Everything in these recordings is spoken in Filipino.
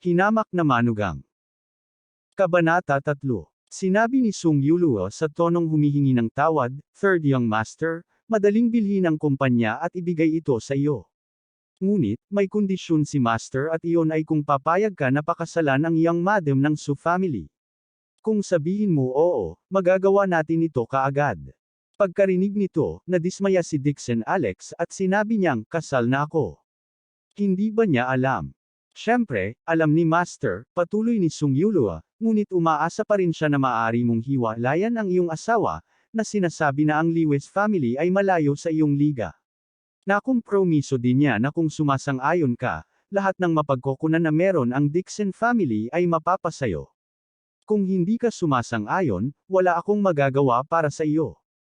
Hinamak na manugang. Kabanata 3. Sinabi ni Sung Yuluo sa tonong humihingi ng tawad, Third Young Master, madaling bilhin ang kumpanya at ibigay ito sa iyo. Ngunit, may kondisyon si Master at iyon ay kung papayag ka na pakasalan ang Young Madam ng Su family. Kung sabihin mo oo, magagawa natin ito kaagad. Pagkarinig nito, nadismaya si Dixon Alex at sinabi niyang, kasal na ako. Hindi ba niya alam? Siyempre, alam ni Master, patuloy ni Sung Yuluo, ngunit umaasa pa rin siya na maaari mong hiwalayan ang iyong asawa, na sinasabi na ang Lewis family ay malayo sa iyong liga. Nakumpromiso din niya na kung sumasang-ayon ka, lahat ng mapagkukunan na meron ang Dixon family ay mapapasayo. Kung hindi ka sumasang-ayon, wala akong magagawa para sa iyo.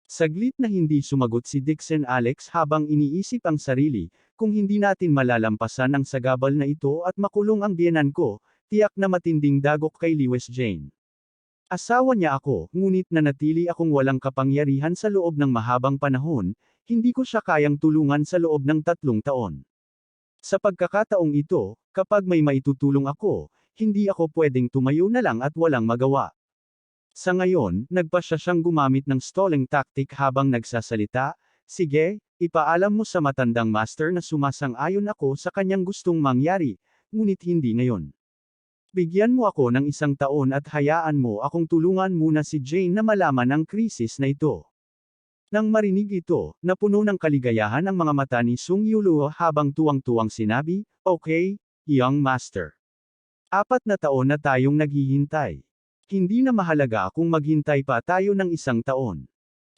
Saglit na hindi sumagot si Dixon Alex habang iniisip ang sarili, kung hindi natin malalampasan ang sagabal na ito at makulong ang biyenan ko, tiyak na matinding dagok kay Lewis Jane. Asawa niya ako, ngunit nanatili akong walang kapangyarihan sa loob ng mahabang panahon, hindi ko siya kayang tulungan sa loob ng 3 taon. Sa pagkakataong ito, kapag may maitutulong ako, hindi ako pwedeng tumayo na lang at walang magawa. Sa ngayon, nagpasya siyang gumamit ng stalling tactic habang nagsasalita, sige, ipaalam mo sa matandang master na sumasang-ayon ako sa kanyang gustong mangyari, ngunit hindi ngayon. Bigyan mo ako ng 1 taon at hayaan mo akong tulungan muna si Jane na malaman ang krisis na ito. Nang marinig ito, napuno ng kaligayahan ang mga mata ni Sung Yuluo habang tuwang-tuwang sinabi, okay, young master. 4 na taon na tayong naghihintay. Hindi na mahalaga kung maghintay pa tayo ng 1 taon.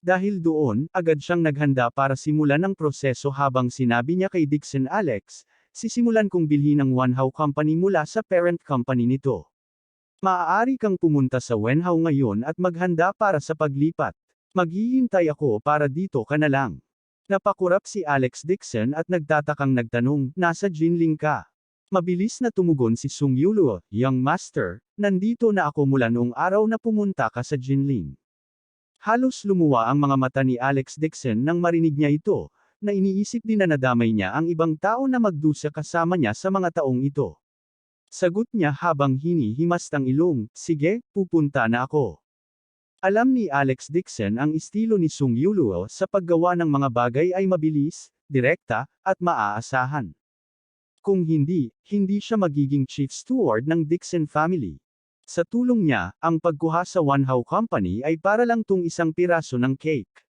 Dahil doon, agad siyang naghanda para simulan ang proseso habang sinabi niya kay Dixon Alex, sisimulan kong bilhin ang Wanhao Company mula sa parent company nito. Maaari kang pumunta sa Wanhao ngayon at maghanda para sa paglipat. Maghihintay ako para dito ka na lang. Napakurap si Alex Dixon at nagtatakang nagtanong, nasa Jinling ka? Mabilis na tumugon si Sung Yuluo, young master, nandito na ako mula noong araw na pumunta ka sa Jinling. Halos lumuwa ang mga mata ni Alex Dixon nang marinig niya ito, na iniisip din na nadamay niya ang ibang tao na magdusa kasama niya sa mga taong ito. Sagot niya habang hinihimas ang ilong, sige, pupunta na ako. Alam ni Alex Dixon ang estilo ni Sung Yuluo sa paggawa ng mga bagay ay mabilis, direkta, at maaasahan. Kung hindi, hindi siya magiging chief steward ng Dixon family. Sa tulong niya, ang pagkuha sa Wanhao Company ay para lang tung 1 piraso ng cake.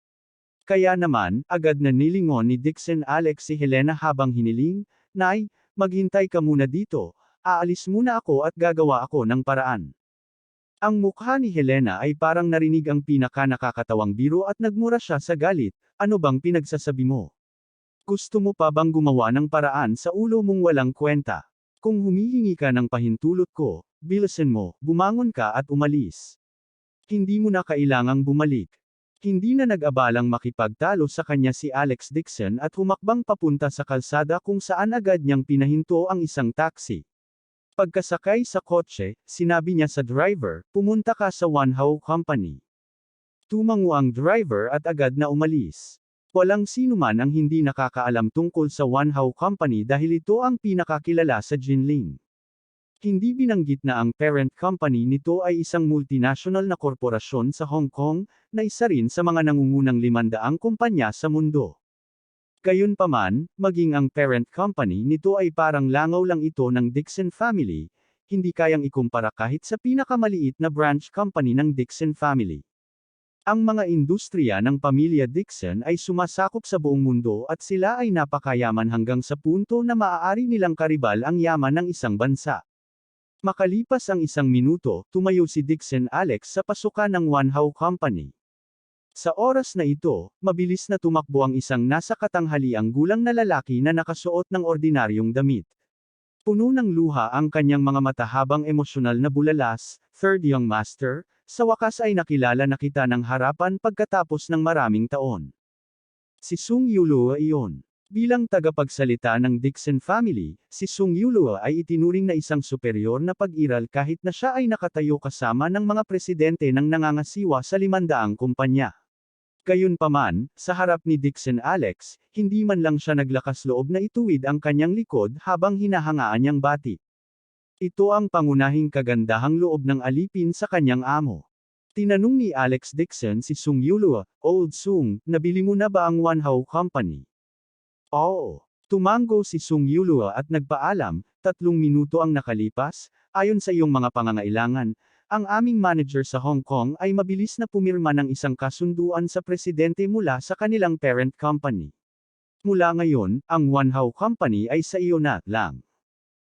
Kaya naman, agad na nilingon ni Dixon Alex si Helena habang hiniling, Nay, maghintay ka muna dito, aalis muna ako at gagawa ako ng paraan. Ang mukha ni Helena ay parang narinig ang pinaka-nakakatawang biro at nagmura siya sa galit, ano bang pinagsasabi mo? Gusto mo pa bang gumawa ng paraan sa ulo mong walang kwenta? Kung humihingi ka ng pahintulot ko, bilisan mo, bumangon ka at umalis. Hindi mo na kailangang bumalik. Hindi na nag-abalang makipagtalo sa kanya si Alex Dixon at humakbang papunta sa kalsada kung saan agad niyang pinahinto ang isang taxi. Pagkasakay sa kotse, sinabi niya sa driver, pumunta ka sa Wanhao Company. Tumango ang driver at agad na umalis. Walang sinuman ang hindi nakakaalam tungkol sa Wanhao Company dahil ito ang pinakakilala sa Jinling. Hindi binanggit na ang parent company nito ay isang multinational na korporasyon sa Hong Kong, na isa rin sa mga nangungunang 500 kumpanya sa mundo. Gayunpaman, maging ang parent company nito ay parang langaw lang ito ng Dixon family, hindi kayang ikumpara kahit sa pinakamaliit na branch company ng Dixon family. Ang mga industriya ng pamilya Dixon ay sumasakop sa buong mundo at sila ay napakayaman hanggang sa punto na maaari nilang karibal ang yaman ng isang bansa. Makalipas ang 1 minuto, tumayo si Dixon Alex sa pasukan ng Wanhao Company. Sa oras na ito, mabilis na tumakbo ang isang nasa katanghaliang gulang na lalaki na nakasuot ng ordinaryong damit. Puno ng luha ang kanyang mga mata habang emosyonal na bulalas, Third Young Master, sa wakas ay nakilala na kita ng harapan pagkatapos ng maraming taon. Si Sung Yuluo iyon. Bilang tagapagsalita ng Dixon family, si Sung Yuluo ay itinuring na isang superior na pag-iral kahit na siya ay nakatayo kasama ng mga presidente ng nangangasiwa sa 500 kumpanya. Gayunpaman, sa harap ni Dixon Alex, hindi man lang siya naglakas loob na ituwid ang kanyang likod habang hinahangaan niyang bati. Ito ang pangunahing kagandahang loob ng alipin sa kanyang amo. Tinanong ni Alex Dixon si Sung Yulua, "Old Sung, nabili mo na ba ang One How Company?" Oo. Tumango si Sung Yulua at nagpaalam, 3 minuto ang nakalipas, ayon sa iyong mga pangangailangan, ang aming manager sa Hong Kong ay mabilis na pumirma ng isang kasunduan sa presidente mula sa kanilang parent company. Mula ngayon, ang One How Company ay sa iyo na lang.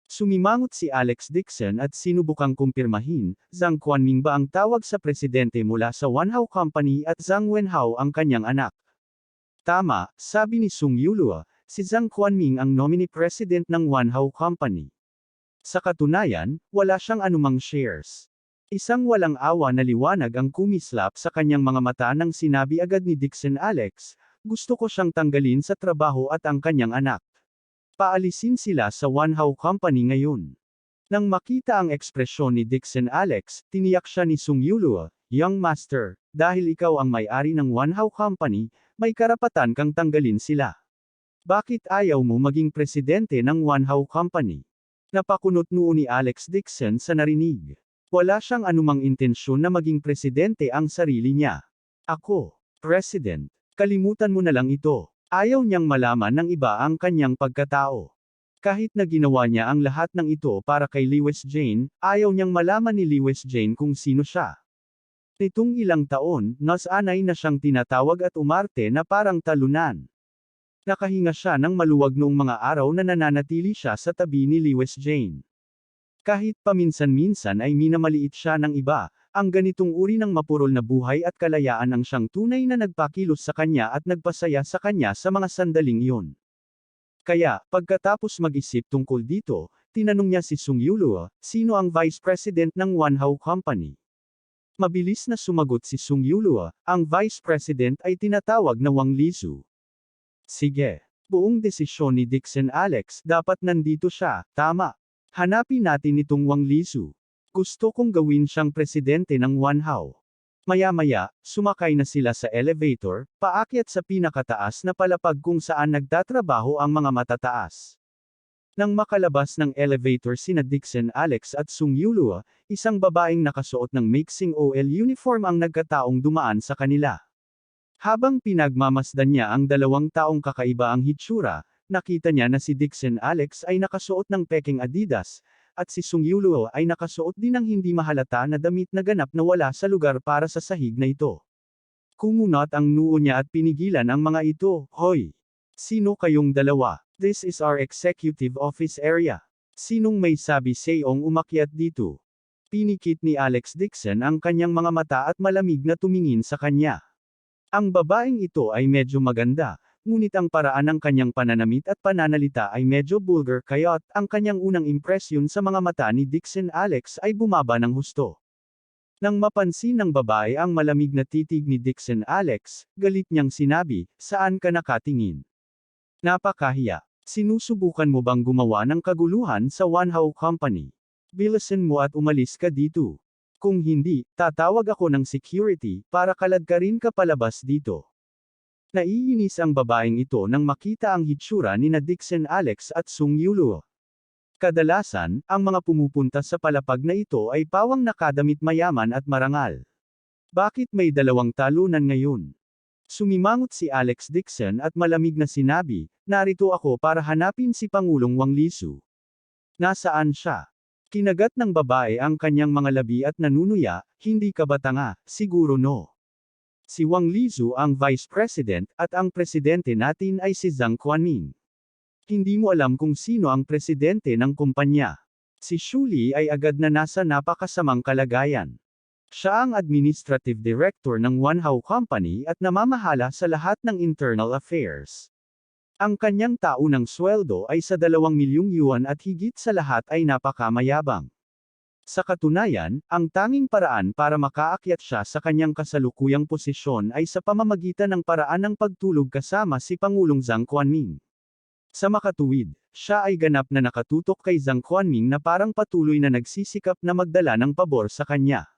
Sumimangot si Alex Dixon at sinubukang kumpirmahin, Zhang Quanming ba ang tawag sa presidente mula sa One How Company at Zhang Wenhao ang kanyang anak? Tama, sabi ni Sung Yulua, si Zhang Quanming ang nominee president ng One How Company. Sa katunayan, wala siyang anumang shares. Isang walang awa na liwanag ang kumislap sa kanyang mga mata nang sinabi agad ni Dixon Alex, gusto ko siyang tanggalin sa trabaho at ang kanyang anak. Paalisin sila sa One How Company ngayon. Nang makita ang ekspresyon ni Dixon Alex, tiniyak siya ni Sung Yulua, Young Master, dahil ikaw ang may-ari ng One How Company, may karapatan kang tanggalin sila. Bakit ayaw mo maging presidente ng One How Company? Napakunot noo ni Alex Dixon sa narinig. Wala siyang anumang intensyon na maging presidente ang sarili niya. Ako, president, kalimutan mo na lang ito. Ayaw niyang malaman ng iba ang kanyang pagkatao. Kahit na ginawa niya ang lahat ng ito para kay Lewis Jane, ayaw niyang malaman ni Lewis Jane kung sino siya. Nitong ilang taon, nasanay na siyang tinatawag at umarte na parang talunan. Nakahinga siya ng maluwag noong mga araw na nananatili siya sa tabi ni Lewis Jane. Kahit paminsan-minsan ay minamaliit siya ng iba, ang ganitong uri ng mapurol na buhay at kalayaan ang siyang tunay na nagpakilos sa kanya at nagpasaya sa kanya sa mga sandaling iyon. Kaya, pagkatapos mag-isip tungkol dito, tinanong niya si Sung Yulua, sino ang vice president ng One How Company? Mabilis na sumagot si Sung Yulua, ang vice president ay tinatawag na Wang Lizu. Sige. Buong desisyon ni Dixon Alex, dapat nandito siya, tama. Hanapin natin itong Wang Lizu. Gusto kong gawin siyang presidente ng One How. Maya-maya, sumakay na sila sa elevator, paakyat sa pinakataas na palapag kung saan nagtatrabaho ang mga matataas. Nang makalabas ng elevator sina Dixon Alex at Sung Yulua, isang babaeng nakasuot ng mixing OL uniform ang nagkataong dumaan sa kanila. Habang pinagmamasdan niya ang dalawang taong kakaiba ang hitsura, nakita niya na si Dixon Alex ay nakasuot ng peking Adidas, at si Sung Yulua ay nakasuot din ng hindi mahalata na damit na ganap na wala sa lugar para sa sahig na ito. Kumunot ang noo niya at pinigilan ang mga ito, "Hoy! Sino kayong dalawa? This is our executive office area. Sinong may sabi sa'yong umakyat dito?" Pinikit ni Alex Dixon ang kanyang mga mata at malamig na tumingin sa kanya. Ang babaeng ito ay medyo maganda, ngunit ang paraan ng kanyang pananamit at pananalita ay medyo vulgar kaya't ang kanyang unang impresyon sa mga mata ni Dixon Alex ay bumaba ng husto. Nang mapansin ng babae ang malamig na titig ni Dixon Alex, galit niyang sinabi, "Saan ka nakatingin? Napakahiya. Sinusubukan mo bang gumawa ng kaguluhan sa One How Company? Bilisan mo at umalis ka dito. Kung hindi, tatawag ako ng security para kaladkarin ka palabas dito." Naiinis ang babaeng ito nang makita ang hitsura ni na Dixon Alex at Sung Yulua. Kadalasan, ang mga pumupunta sa palapag na ito ay pawang nakadamit mayaman at marangal. Bakit may dalawang talunan ngayon? Sumimangot si Alex Dixon at malamig na sinabi, "Narito ako para hanapin si Pangulong Wang Lizu." Nasaan siya? Kinagat ng babae ang kanyang mga labi at nanunuya, "Hindi ka ba tanga? Siguro no. Si Wang Lizu ang Vice President, at ang presidente natin ay si Zhang Quanming. Hindi mo alam kung sino ang presidente ng kumpanya." Si Shuli ay agad na nasa napakasamang kalagayan. Siya ang administrative director ng One How Company at namamahala sa lahat ng internal affairs. Ang kanyang taunang sweldo ay sa 2 milyong yuan at higit sa lahat ay napakamayabang. Sa katunayan, ang tanging paraan para makaakyat siya sa kanyang kasalukuyang posisyon ay sa pamamagitan ng paraan ng pagtulog kasama si Pangulong Zhang Quanming. Sa makatuwid, siya ay ganap na nakatutok kay Zhang Quanming na parang patuloy na nagsisikap na magdala ng pabor sa kanya.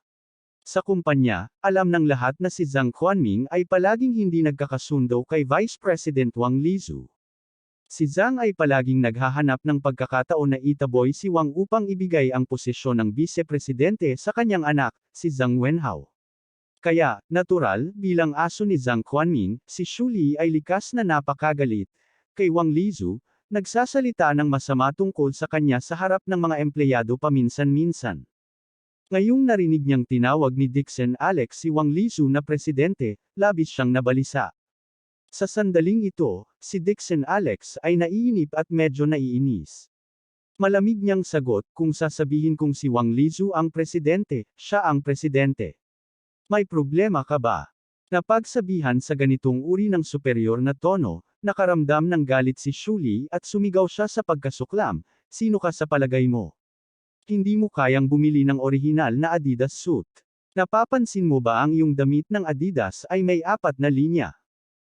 Sa kumpanya, alam ng lahat na si Zhang Quanming ay palaging hindi nagkakasundo kay Vice President Wang Lizu. Si Zhang ay palaging naghahanap ng pagkakataon na itaboy si Wang upang ibigay ang posisyon ng vice-presidente sa kanyang anak, si Zhang Wenhao. Kaya, natural, bilang aso ni Zhang Quanming, si Xu Li ay likas na napakagalit kay Wang Lizu, nagsasalita ng masama tungkol sa kanya sa harap ng mga empleyado paminsan-minsan. Ngayong narinig niyang tinawag ni Dixon Alex si Wang Lizu na presidente, labis siyang nabalisa. Sa sandaling ito, si Dixon Alex ay naiinip at medyo naiinis. Malamig niyang sagot, kung sasabihin kong si Wang Lizu ang presidente, siya ang presidente. May problema ka ba? Napagsabihan sa ganitong uri ng superior na tono, nakaramdam ng galit si Xu Li at sumigaw siya sa pagkasuklam, sino ka sa palagay mo? Hindi mo kayang bumili ng orihinal na Adidas suit. Napapansin mo ba ang iyong damit ng Adidas ay may 4 na linya?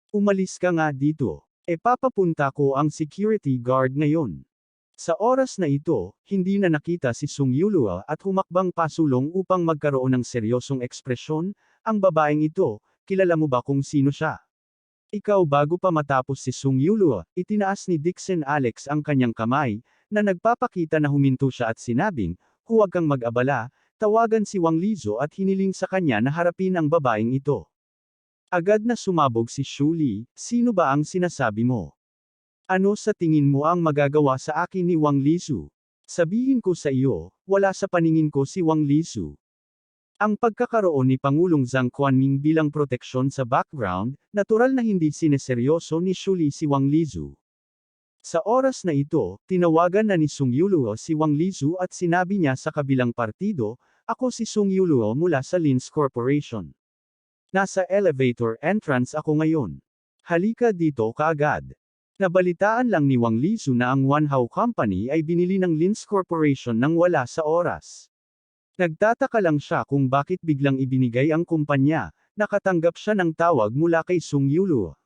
Umalis ka nga dito. Papapunta ko ang security guard ngayon. Sa oras na ito, hindi na nakita si Sung Yulua at humakbang pasulong upang magkaroon ng seryosong ekspresyon. Ang babaeng ito, kilala mo ba kung sino siya? Ikaw. Bago pa matapos si Sung Yulua, itinaas ni Dixon Alex ang kanyang kamay, na nagpapakita na huminto siya at sinabing, huwag kang mag-abala, tawagan si Wang Lizu at hiniling sa kanya na harapin ang babaeng ito. Agad na sumabog si Xu Li, sino ba ang sinasabi mo? Ano sa tingin mo ang magagawa sa akin ni Wang Lizu? Sabihin ko sa iyo, wala sa paningin ko si Wang Lizu. Ang pagkakaroon ni Pangulong Zhang Quanming bilang proteksyon sa background, natural na hindi sineseryoso ni Xu Li si Wang Lizu. Sa oras na ito, tinawagan na ni Sung Yuluo si Wang Lizu at sinabi niya sa kabilang partido, ako si Sung Yuluo mula sa Lins Corporation. Nasa elevator entrance ako ngayon. Halika dito kaagad. Nabalitaan lang ni Wang Lizu na ang Wanhao Company ay binili ng Lins Corporation nang wala sa oras. Nagtataka lang siya kung bakit biglang ibinigay ang kumpanya. Nakatanggap siya ng tawag mula kay Sung Yuluo.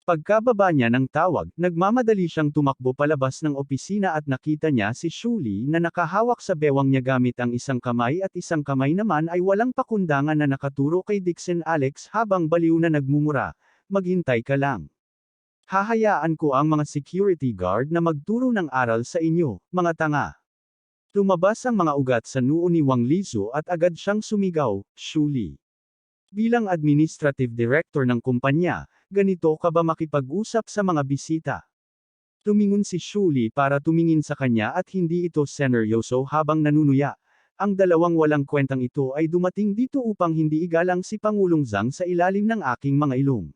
Pagkababa niya ng tawag, nagmamadali siyang tumakbo palabas ng opisina at nakita niya si Xu Li na nakahawak sa bewang niya gamit ang isang kamay at isang kamay naman ay walang pakundangan na nakaturo kay Dixon Alex habang baliw na nagmumura, maghintay ka lang. Hahayaan ko ang mga security guard na magturo ng aral sa inyo, mga tanga. Lumabas ang mga ugat sa noo ni Wang Lizu at agad siyang sumigaw, Xu Li. Bilang administrative director ng kumpanya, ganito ka ba makipag-usap sa mga bisita? Tumingon si Xu Li para tumingin sa kanya at hindi ito seneryoso habang nanunuya. Ang dalawang walang kwentang ito ay dumating dito upang hindi igalang si Pangulong Zhang sa ilalim ng aking mga ilong.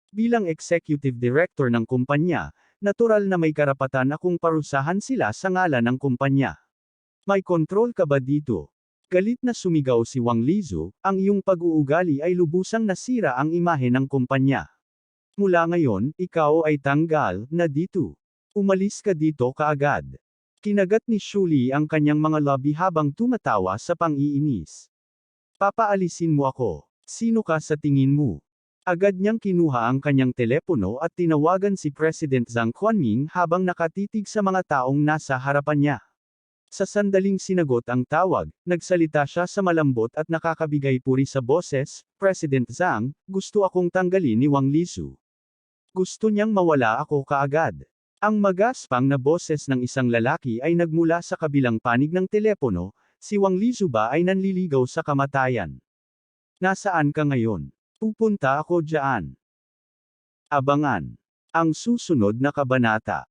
Bilang executive director ng kumpanya, natural na may karapatan akong parusahan sila sa ngalan ng kumpanya. May kontrol ka ba dito? Galit na sumigaw si Wang Lizu, ang iyong pag-uugali ay lubusang nasira ang imahe ng kumpanya. Mula ngayon, ikaw ay tanggal na dito. Umalis ka dito kaagad. Kinagat ni Xu Li ang kanyang mga labi habang tumatawa sa pang-iinis. Papaalisin mo ako. Sino ka sa tingin mo? Agad niyang kinuha ang kanyang telepono at tinawagan si President Zhang Quanming habang nakatitig sa mga taong nasa harapan niya. Sa sandaling sinagot ang tawag, nagsalita siya sa malambot at nakakabigay puri sa boses, President Zhang, gusto akong tanggalin ni Wang Lizu. Gusto niyang mawala ako kaagad. Ang magaspang na boses ng isang lalaki ay nagmula sa kabilang panig ng telepono, si Wang Lizu ba ay nanliligaw sa kamatayan? Nasaan ka ngayon? Pupunta ako diyan. Abangan ang susunod na kabanata.